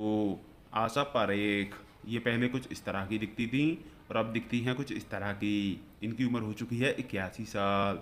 तो आशा पारेख ये पहले कुछ इस तरह की दिखती थी और अब दिखती हैं कुछ इस तरह की। इनकी उम्र हो चुकी है 81 साल।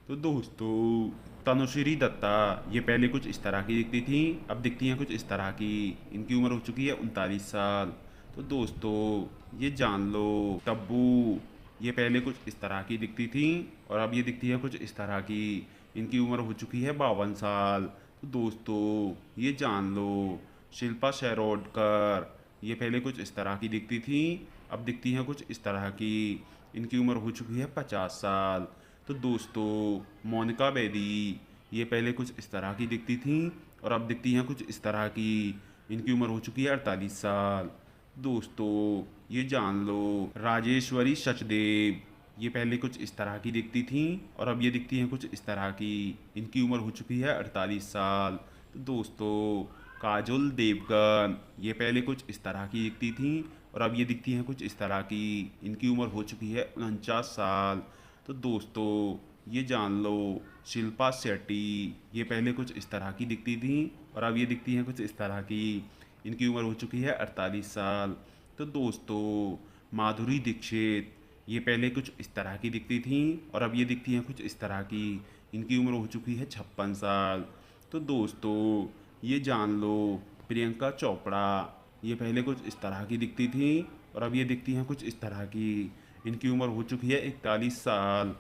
तो दोस्तों तनुश्री दत्ता ये पहले कुछ इस तरह की दिखती थी, अब दिखती हैं कुछ इस तरह की। इनकी उम्र हो चुकी है 39 साल। तो दोस्तों ये जान लो तब्बू ये पहले कुछ इस तरह की दिखती थी और अब ये दिखती है कुछ इस तरह की। इनकी उम्र हो चुकी है 52 साल। तो दोस्तों ये जान लो शिल्पा शेरोडकर ये पहले कुछ इस तरह की दिखती थी, अब दिखती हैं कुछ इस तरह की। इनकी उम्र हो चुकी है 50 साल। तो दोस्तों मोनिका बेदी ये पहले कुछ इस तरह की दिखती थी और अब दिखती हैं कुछ इस तरह की। इनकी उम्र हो चुकी है 48 साल। दोस्तों ये जान लो राजेश्वरी सचदेव ये पहले कुछ इस तरह की दिखती थी और अब ये दिखती हैं कुछ इस तरह की। इनकी उम्र हो चुकी है 48 साल। तो दोस्तों काजोल देवगन ये पहले कुछ इस तरह की दिखती थी और अब ये दिखती हैं कुछ इस तरह की। इनकी उम्र हो चुकी है 49 साल। तो दोस्तों ये जान लो शिल्पा शेट्टी ये पहले कुछ इस तरह की दिखती थी और अब ये दिखती हैं कुछ इस तरह की। इनकी उम्र हो चुकी है 48 साल। तो दोस्तों माधुरी दीक्षित ये पहले कुछ इस तरह की दिखती थी और अब ये दिखती हैं कुछ इस तरह की। इनकी उम्र हो चुकी है 56 साल। तो दोस्तों ये जान लो प्रियंका चोपड़ा ये पहले कुछ इस तरह की दिखती थी और अब ये दिखती हैं कुछ इस तरह की। इनकी उम्र हो चुकी है 41 साल।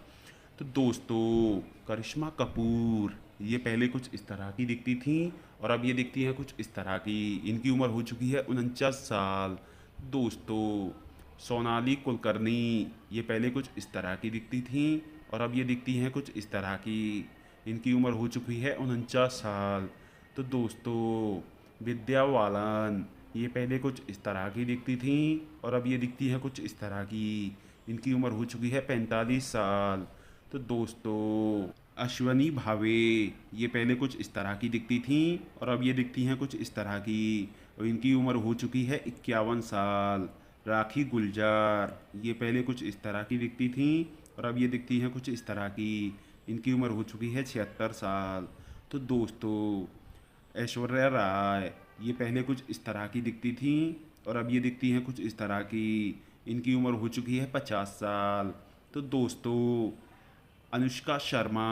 तो दोस्तों करिश्मा कपूर ये पहले कुछ इस तरह की दिखती थी और अब ये दिखती हैं कुछ इस तरह की। इनकी उम्र हो चुकी है 49 साल। दोस्तों सोनाली कुलकर्णी ये पहले कुछ इस तरह की दिखती थी और अब ये दिखती हैं कुछ इस तरह की। इनकी उम्र हो चुकी है 49 साल। तो दोस्तों विद्या बालन ये पहले कुछ इस तरह की दिखती थी और अब ये दिखती हैं कुछ इस तरह की। इनकी उम्र हो चुकी है 45 साल। तो दोस्तों अश्वनी भावे ये पहले कुछ इस तरह की दिखती थी और अब ये दिखती हैं कुछ इस तरह की और इनकी उम्र हो चुकी है 51 साल। राखी गुलजार ये पहले कुछ इस तरह की दिखती थी और अब ये दिखती हैं कुछ इस तरह की। इनकी उम्र हो चुकी है 76 साल। तो दोस्तों ऐश्वर्या राय ये पहले कुछ इस तरह की दिखती थी और अब ये दिखती हैं कुछ इस तरह की। इनकी उम्र हो चुकी है 50 साल। तो दोस्तों अनुष्का शर्मा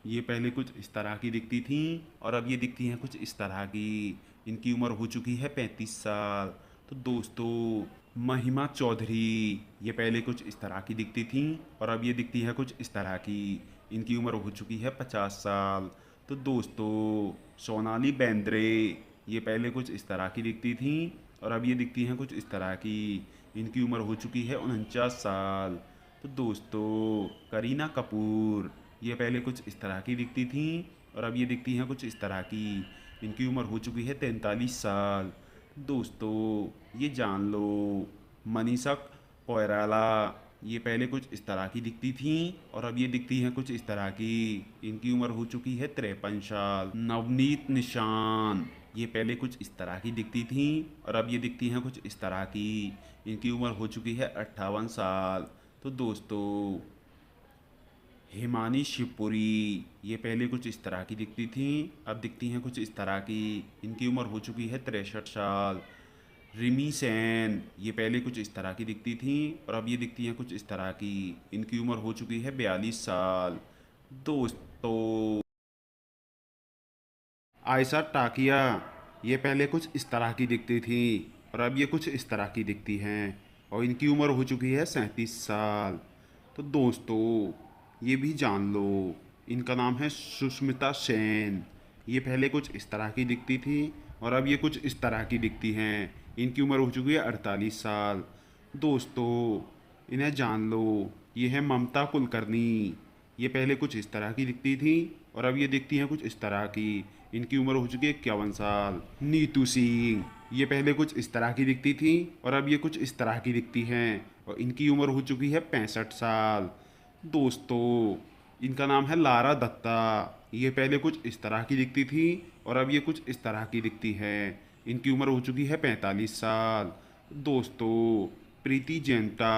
ये पहले कुछ इस तरह की दिखती थी और अब ये दिखती हैं कुछ इस तरह की। इनकी उम्र हो चुकी है 35 साल। तो दोस्तों महिमा चौधरी ये पहले कुछ इस तरह की दिखती थी और अब ये दिखती है कुछ इस तरह की। इनकी उम्र हो चुकी है 50 साल। तो दोस्तों सोनाली बेंद्रे ये पहले कुछ इस तरह की दिखती थी और अब ये दिखती हैं कुछ इस तरह की। इनकी उम्र हो चुकी है 49 साल। तो दोस्तों करीना कपूर ये पहले कुछ इस तरह की दिखती थी और अब ये दिखती हैं कुछ इस तरह की। इनकी उम्र हो चुकी है 43 साल। दोस्तों ये जान लो मनीषा कोइराला ये पहले कुछ इस तरह की दिखती थी और अब ये दिखती हैं कुछ इस तरह की। इनकी उम्र हो चुकी है 53 साल। नवनीत निशान ये पहले कुछ इस तरह की दिखती थी और अब ये दिखती हैं कुछ इस तरह की। इनकी उम्र हो चुकी है 58 साल। तो दोस्तों हिमानी शिवपुरी ये पहले कुछ इस तरह की दिखती थी, अब दिखती हैं कुछ इस तरह की। इनकी उम्र हो चुकी है 63 साल। रिमी सेन ये पहले कुछ इस तरह की दिखती थी और अब ये दिखती हैं कुछ इस तरह की। इनकी उम्र हो चुकी है 42 साल। दोस्तों आयशा टाकिया ये पहले कुछ इस तरह की दिखती थी और अब ये कुछ इस तरह की दिखती हैं और इनकी उम्र हो चुकी है 37 साल। तो दोस्तों ये भी जान लो इनका नाम है सुष्मिता सेन। ये पहले कुछ इस तरह की दिखती थी और अब ये कुछ इस तरह की दिखती हैं। इनकी उम्र हो चुकी है 48 साल। दोस्तों इन्हें जान लो ये है ममता कुलकर्णी। ये पहले कुछ इस तरह की दिखती थी और अब ये दिखती हैं कुछ इस तरह की। इनकी उम्र हो चुकी है 51 साल। नीतू सिंह ये पहले कुछ इस तरह की दिखती थी और अब ये कुछ इस तरह की दिखती हैं और इनकी उम्र हो चुकी है 65 साल। दोस्तों इनका नाम है लारा दत्ता। ये पहले कुछ इस तरह की दिखती थी और अब ये कुछ इस तरह की दिखती है। इनकी उम्र हो चुकी है 45 साल। दोस्तों प्रीति जिंटा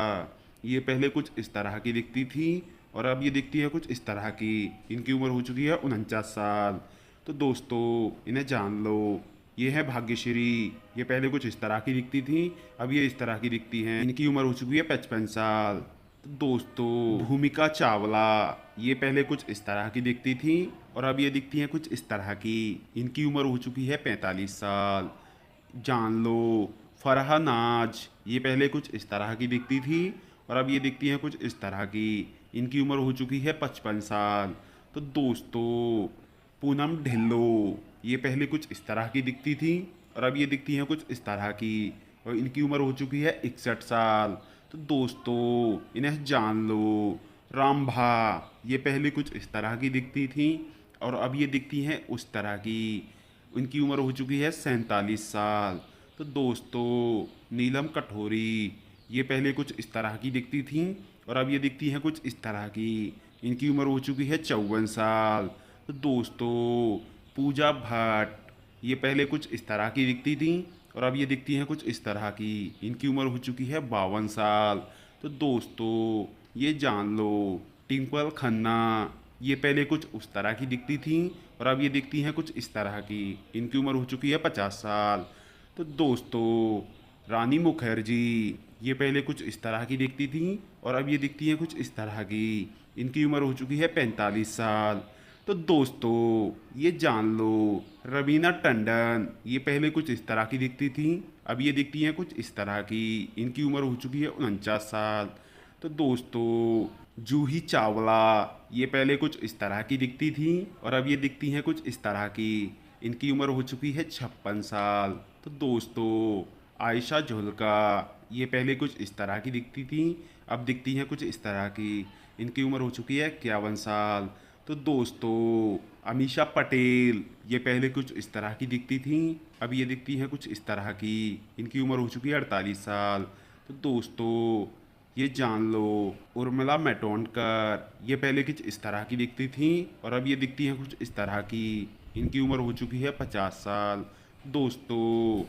ये पहले कुछ इस तरह की दिखती थी और अब ये दिखती है कुछ इस तरह की। इनकी उम्र हो चुकी है 49 साल। तो दोस्तों इन्हें जान लो ये है भाग्यश्री। ये पहले कुछ इस तरह की दिखती थी, अब ये इस तरह की दिखती हैं। इनकी उम्र हो चुकी है 55 साल। तो दोस्तों, भूमिका चावला। ये पहले कुछ इस तरह की दिखती थी और अब ये दिखती हैं कुछ इस तरह की। इनकी उम्र हो चुकी है 45 साल। जान लो। फरहा नाज। ये पहले कुछ इस तरह की दिखती थी और अब ये दिखती हैं कुछ इस तरह की। इनकी उम्र हो चुकी है 55 साल। तो दोस्तों, पूनम ढिल्लो। ये पहले कुछ इस तरह की दिखती थी और अब ये दिखती हैं कुछ इस तरह की और इनकी उम्र हो चुकी है 61 साल। तो दोस्तों, इन्हें जान लो। रामभा। ये पहले कुछ इस तरह की दिखती थी और अब ये दिखती हैं उस तरह की। इनकी उम्र हो चुकी है 47 साल। तो दोस्तों, नीलम कठोरी। ये पहले कुछ इस तरह की दिखती थी और अब ये दिखती हैं कुछ इस तरह की। इनकी उम्र हो चुकी है 54 साल। तो दोस्तों, पूजा भट्ट। ये पहले कुछ इस तरह की दिखती थी और अब ये दिखती हैं कुछ इस तरह की। इनकी उम्र हो चुकी है 52 साल। तो दोस्तों, ये जान लो। टिंकल खन्ना। ये पहले कुछ उस तरह की दिखती थी और अब ये दिखती हैं कुछ इस तरह की। इनकी उम्र हो चुकी है 50 साल। तो दोस्तों, रानी मुखर्जी। ये पहले कुछ इस तरह की दिखती थी और अब ये दिखती हैं कुछ इस तरह की। इनकी उम्र हो चुकी है 45 साल। तो दोस्तों, ये जान लो। रवीना टंडन। ये पहले कुछ इस तरह की दिखती थी, अब ये दिखती हैं कुछ इस तरह की। इनकी उम्र हो चुकी है 49 साल। तो दोस्तों, जूही चावला। ये पहले कुछ इस तरह की दिखती थी और अब ये दिखती हैं कुछ इस तरह की। इनकी उम्र हो चुकी है 56 साल। तो दोस्तों, आयशा झुल्का। ये पहले कुछ इस तरह की दिखती थी, अब दिखती हैं कुछ इस तरह की। इनकी उम्र हो चुकी है 51 साल। तो दोस्तों, अमीषा पटेल। ये पहले कुछ इस तरह की दिखती थी, अब ये दिखती हैं कुछ इस तरह की। इनकी उम्र हो चुकी है 48 साल। तो दोस्तों, ये जान लो। उर्मिला मैटोंडकर। ये पहले कुछ इस तरह की दिखती थी और अब ये दिखती हैं कुछ इस तरह की। इनकी उम्र हो चुकी है 50 साल। दोस्तों,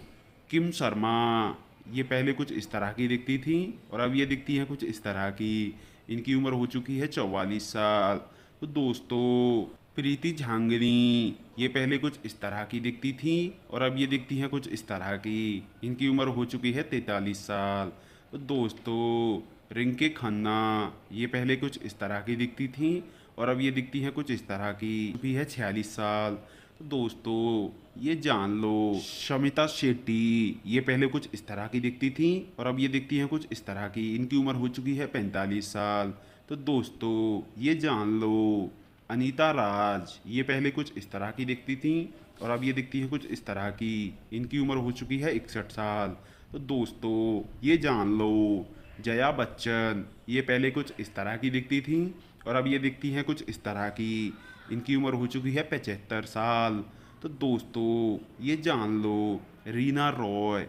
किम शर्मा। ये पहले कुछ इस तरह की दिखती थी और अब ये दिखती हैं कुछ इस तरह की। इनकी उम्र हो चुकी है 44 साल। तो दोस्तों, प्रीति झांगनी। ये पहले कुछ इस तरह की दिखती थी और अब ये दिखती हैं कुछ इस तरह की। इनकी उम्र हो चुकी है 43 साल। तो दोस्तों, रिंकी खन्ना। ये पहले कुछ इस तरह की दिखती थी और अब ये दिखती हैं कुछ इस तरह की। भी है 46 साल। तो दोस्तों, ये जान लो। शमिता शेट्टी। ये पहले कुछ इस तरह की दिखती थी और अब ये दिखती हैं कुछ इस तरह की। इनकी उम्र हो चुकी है 45 साल। तो दोस्तों, ये जान लो। अनीता राज। ये पहले कुछ इस तरह की दिखती थी और अब ये दिखती है कुछ इस तरह की। इनकी उम्र हो चुकी है 61 साल। तो दोस्तों, ये जान लो। जया बच्चन। ये पहले कुछ इस तरह की दिखती थी और अब ये दिखती हैं कुछ इस तरह की। इनकी उम्र हो चुकी है 75 साल। तो दोस्तों, ये जान लो। रीना रॉय।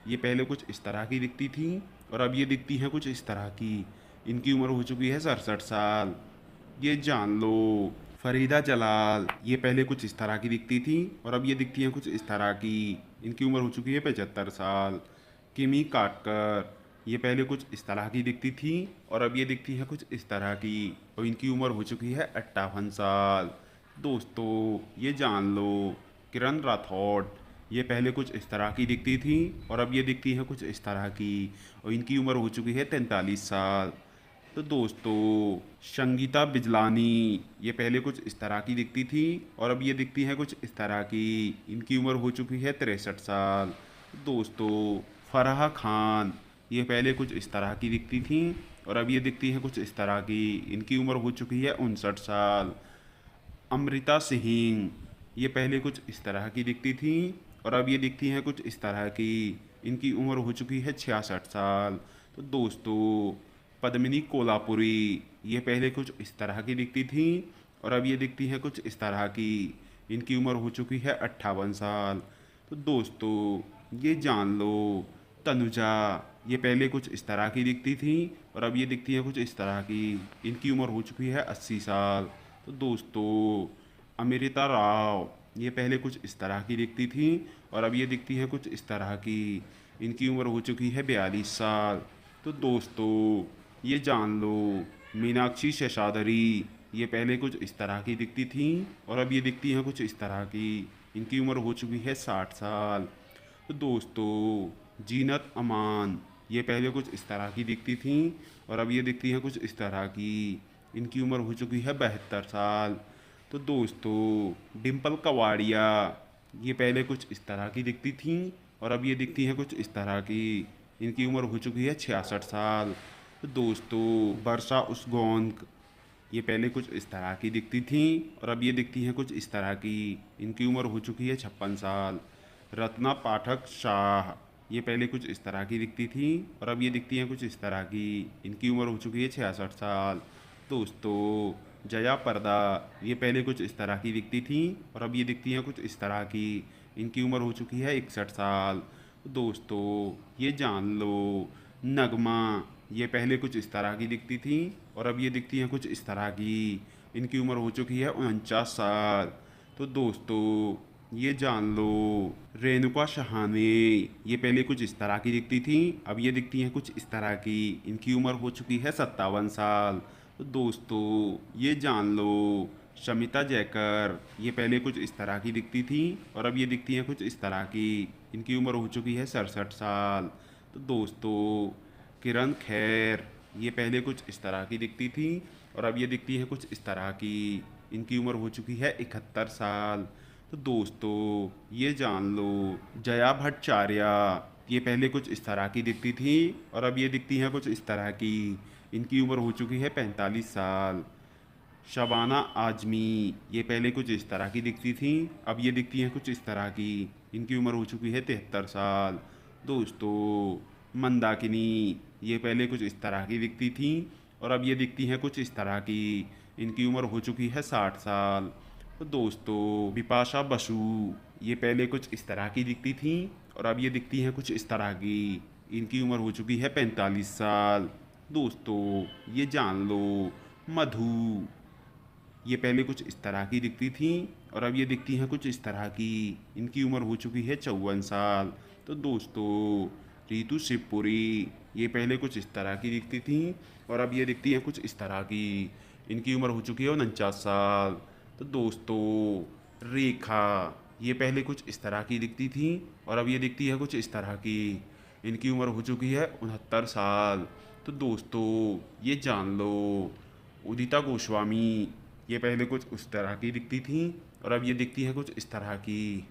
ये पहले कुछ इस तरह की दिखती थी और अब ये दिखती हैं कुछ इस तरह की। इनकी उम्र हो चुकी है 67 साल। ये जान लो। फरीदा जलाल। ये पहले कुछ इस तरह की दिखती थी और अब ये दिखती हैं कुछ इस तरह की। इनकी उम्र हो चुकी है 75 साल। किमी काटकर। ये पहले कुछ इस तरह की दिखती थी और अब ये दिखती है कुछ इस तरह की और इनकी उम्र हो चुकी है 58 साल। दोस्तों, ये जान लो। किरण राठौड़। ये पहले कुछ इस तरह की दिखती थी और अब ये दिखती हैं कुछ इस तरह की और इनकी उम्र हो चुकी है 43 साल। तो दोस्तों, संगीता बिजलानी। ये पहले कुछ इस तरह की दिखती थी और अब ये दिखती हैं कुछ इस तरह की। इनकी उम्र हो चुकी है 63 साल। दोस्तों, फराह खान। ये पहले कुछ इस तरह की दिखती थी और अब ये दिखती हैं कुछ इस तरह की। इनकी उम्र हो चुकी है 59 साल। अमृता सिंह। ये पहले कुछ इस तरह की दिखती थी और अब ये दिखती हैं कुछ इस तरह की। इनकी उम्र हो चुकी है 66 साल। तो दोस्तों, पद्मिनी कोल्हापुरी। ये पहले कुछ इस तरह की दिखती थी और अब ये दिखती हैं कुछ इस तरह की। इनकी उम्र हो चुकी है 58 साल। तो दोस्तों, ये जान लो। तनुजा। ये पहले कुछ इस तरह की दिखती थी और अब ये दिखती हैं कुछ इस तरह की। इनकी उम्र हो चुकी है 80 साल। तो दोस्तों, अमृता राव। ये पहले कुछ इस तरह की दिखती थी और अब ये दिखती हैं कुछ इस तरह की। इनकी उम्र हो चुकी है 42 साल। तो दोस्तों, ये जान लो। मीनाक्षी शेषाद्री। ये पहले कुछ इस तरह की दिखती थी और अब ये दिखती हैं कुछ इस तरह की। इनकी उम्र हो चुकी है 60 साल। तो दोस्तों जीनत अमान, ये पहले कुछ इस तरह की दिखती थी और अब ये दिखती हैं कुछ इस तरह की। इनकी उम्र हो चुकी है 72 साल। तो दोस्तों डिम्पल कवाड़िया, ये पहले कुछ इस तरह की दिखती थी और अब ये दिखती हैं कुछ इस तरह की। इनकी उम्र हो चुकी है 66 साल। तो दोस्तों वर्षा उसगोंक, ये पहले कुछ इस तरह की दिखती थी और अब ये दिखती हैं कुछ इस तरह की। इनकी उम्र हो चुकी है 56 साल। रत्ना पाठक शाह, ये पहले कुछ इस तरह की दिखती थी और अब ये दिखती हैं कुछ इस तरह की। इनकी उम्र हो चुकी है 66 साल। दोस्तों जया पर्दा, ये पहले कुछ इस तरह की दिखती थी और अब ये दिखती हैं कुछ इस तरह की। इनकी उम्र हो चुकी है 61 साल। दोस्तों ये जान लो नगमा, ये पहले कुछ इस तरह की दिखती थी और अब ये दिखती हैं कुछ इस तरह की। इनकी उम्र हो चुकी है 49 साल। तो दोस्तों ये जान लो रेणुका शहाने, ये पहले कुछ इस तरह की दिखती थी, अब ये दिखती हैं कुछ इस तरह की। इनकी उम्र हो चुकी है 57 साल। तो दोस्तों ये जान लो शमिता जयकर, ये पहले कुछ इस तरह की दिखती थी और अब ये दिखती हैं कुछ इस तरह की। इनकी उम्र हो चुकी है 67 साल। तो दोस्तों किरण खैर, ये पहले कुछ इस तरह की दिखती थी और अब ये दिखती हैं कुछ इस तरह की। इनकी उम्र हो चुकी है 71 साल। तो दोस्तों ये जान लो जया भट्टाचार्य, ये पहले कुछ इस तरह की दिखती थी और अब ये दिखती हैं कुछ इस तरह की। इनकी उम्र हो चुकी है 45 साल। शबाना आजमी, ये पहले कुछ इस तरह की दिखती थी, अब ये दिखती हैं कुछ इस तरह की। इनकी उम्र हो चुकी है 73 साल। दोस्तों मंदाकिनी, ये पहले कुछ इस तरह की दिखती थी और अब ये दिखती हैं कुछ इस तरह की। इनकी उम्र हो चुकी है 60 साल। तो दोस्तों बिपाशा बसु, ये पहले कुछ इस तरह की दिखती थी और अब ये दिखती हैं कुछ इस तरह की। इनकी उम्र हो चुकी है 45 साल। दोस्तों ये जान लो मधु, ये पहले कुछ इस तरह की दिखती थी और अब ये दिखती हैं कुछ इस तरह की। इनकी उम्र हो चुकी है 54 साल। तो दोस्तों रितु शिवपुरी, ये पहले कुछ इस तरह की दिखती थी और अब ये दिखती हैं कुछ इस तरह की। इनकी उम्र हो चुकी है 49 साल। तो दोस्तों रेखा, ये पहले कुछ इस तरह की दिखती थी और अब ये दिखती है कुछ इस तरह की। इनकी उम्र हो चुकी है 69 साल। तो दोस्तों ये जान लो उदिता गोस्वामी, ये पहले कुछ उस तरह की दिखती थी और अब ये दिखती है कुछ इस तरह की।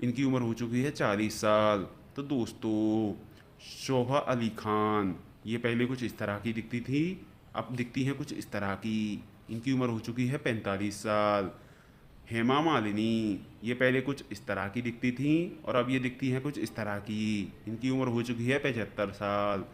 इनकी उम्र हो चुकी है 40 साल। तो दोस्तों शोभा अली खान, ये पहले कुछ इस तरह की दिखती थी, अब दिखती हैं कुछ इस तरह की। इनकी उम्र हो चुकी है 45 साल। हेमा मालिनी, ये पहले कुछ इस तरह की दिखती थी और अब ये दिखती हैं कुछ इस तरह की। इनकी उम्र हो चुकी है 75 साल।